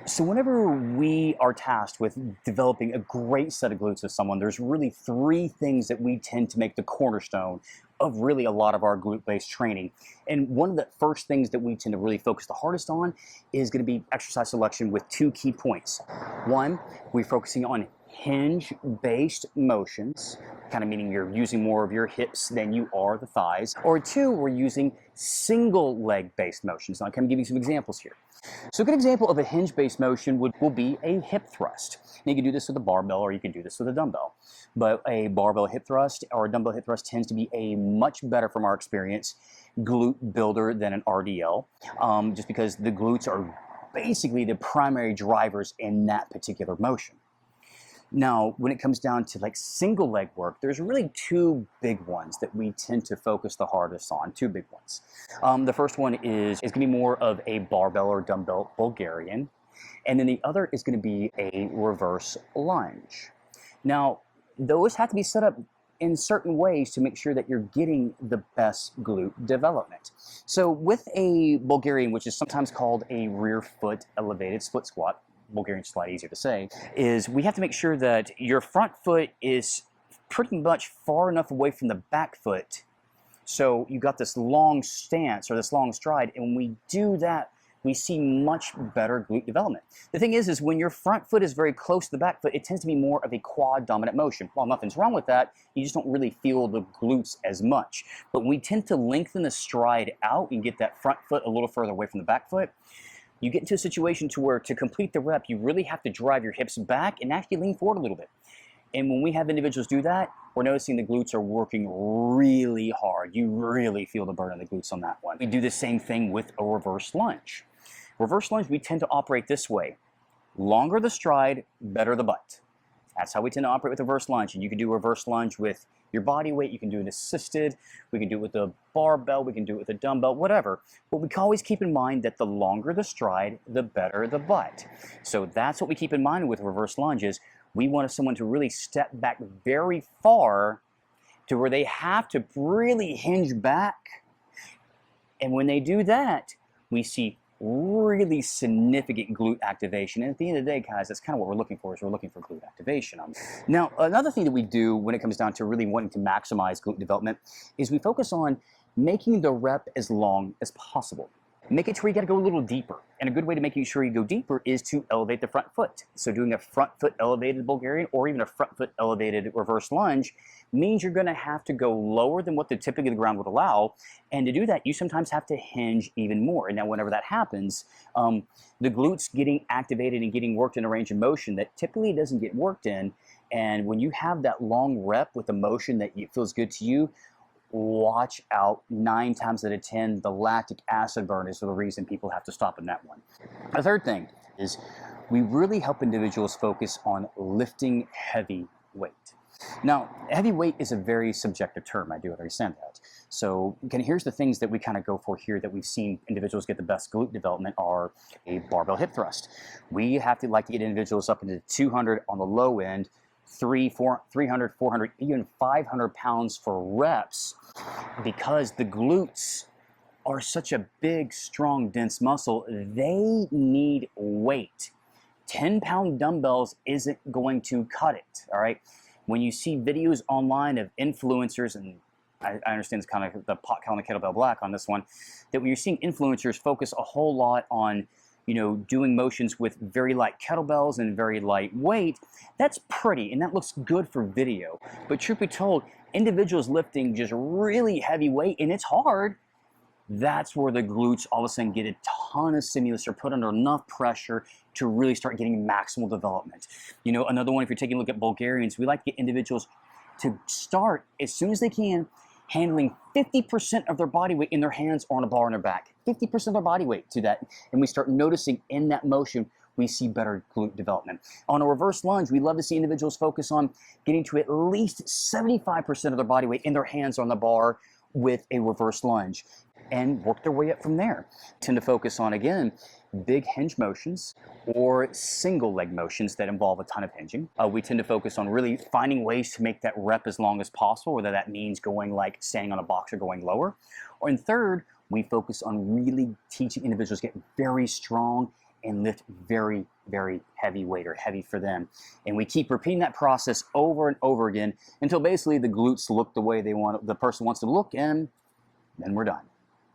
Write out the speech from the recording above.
So whenever we are tasked with developing a great set of glutes with someone, there's really three things that we tend to make the cornerstone of really a lot of our glute-based training. And one of the first things that we tend to really focus the hardest on is going to be exercise selection with two key points. One, we're focusing on hinge-based motions, kind of meaning you're using more of your hips than you are the thighs. Or two, we're using single leg-based motions. Now, I'm going to give you some examples here. So a good example of a hinge-based motion will be a hip thrust. And you can do this with a barbell or you can do this with a dumbbell. But a barbell hip thrust or a dumbbell hip thrust tends to be a much better, from our experience, glute builder than an RDL, just because the glutes are basically the primary drivers in that particular motion. Now, when it comes down to like single leg work, there's really two big ones that we tend to focus the hardest on, two big ones. The first one is going to be more of a barbell or dumbbell Bulgarian, and then the other is going to be a reverse lunge. Now, those have to be set up in certain ways to make sure that you're getting the best glute development. So with a Bulgarian, which is sometimes called a rear foot elevated split squat, Bulgarian's slightly easier to say, is we have to make sure that your front foot is pretty much far enough away from the back foot. So you got this long stance or this long stride, and when we do that, we see much better glute development. The thing is when your front foot is very close to the back foot, it tends to be more of a quad dominant motion. While nothing's wrong with that, you just don't really feel the glutes as much. But we tend to lengthen the stride out and get that front foot a little further away from the back foot. You get into a situation to where to complete the rep, you really have to drive your hips back and actually lean forward a little bit. And when we have individuals do that, we're noticing the glutes are working really hard. You really feel the burn of the glutes on that one. We do the same thing with a reverse lunge. Reverse lunge, we tend to operate this way. Longer the stride, better the butt. That's how we tend to operate with reverse lunge. And you can do reverse lunge with your body weight. You can do it assisted. We can do it with a barbell. We can do it with a dumbbell, whatever. But we can always keep in mind that the longer the stride, the better the butt. So that's what we keep in mind with reverse lunges. We want someone to really step back very far to where they have to really hinge back. And when they do that, we see really significant glute activation. And at the end of the day, guys, that's kind of what we're looking for, is we're looking for glute activation. Now, another thing that we do when it comes down to really wanting to maximize glute development is we focus on making the rep as long as possible. Make it to where you got to go a little deeper. And a good way to making sure you go deeper is to elevate the front foot. So doing a front foot elevated Bulgarian or even a front foot elevated reverse lunge means you're going to have to go lower than what typically the ground would allow. And to do that, you sometimes have to hinge even more. And now whenever that happens, the glutes getting activated and getting worked in a range of motion that typically doesn't get worked in. And when you have that long rep with a motion that feels good to you, watch out. 9 times out of 10, the lactic acid burn is the reason people have to stop in that one. The third thing is we really help individuals focus on lifting heavy weight. Now, heavy weight is a very subjective term. I do understand that. So here's the things that we kind of go for here that we've seen individuals get the best glute development are a barbell hip thrust. We have to like to get individuals up into 200 on the low end, 300, 400, even 500 pounds for reps, because the glutes are such a big, strong, dense muscle. They need weight. 10-pound dumbbells isn't going to cut it, all right? When you see videos online of influencers, and I understand it's kind of the pot calling the kettlebell black on this one, that when you're seeing influencers focus a whole lot on doing motions with very light kettlebells and very light weight, that's pretty and that looks good for video. But truth be told, individuals lifting just really heavy weight, and it's hard, that's where the glutes all of a sudden get a ton of stimulus or put under enough pressure to really start getting maximal development. Another one, if you're taking a look at Bulgarians, we like to get individuals to start as soon as they can handling 50% of their body weight in their hands or on a bar on their back. 50% of their body weight to that. And we start noticing in that motion, we see better glute development. On a reverse lunge, we love to see individuals focus on getting to at least 75% of their body weight in their hands on the bar with a reverse lunge and work their way up from there. Tend to focus on, again, big hinge motions or single leg motions that involve a ton of hinging. We tend to focus on really finding ways to make that rep as long as possible, whether that means going like standing on a box or going lower. Or in third, we focus on really teaching individuals to get very strong and lift very, very heavy weight, or heavy for them. And we keep repeating that process over and over again until basically the glutes look the way the person wants to look, and then we're done.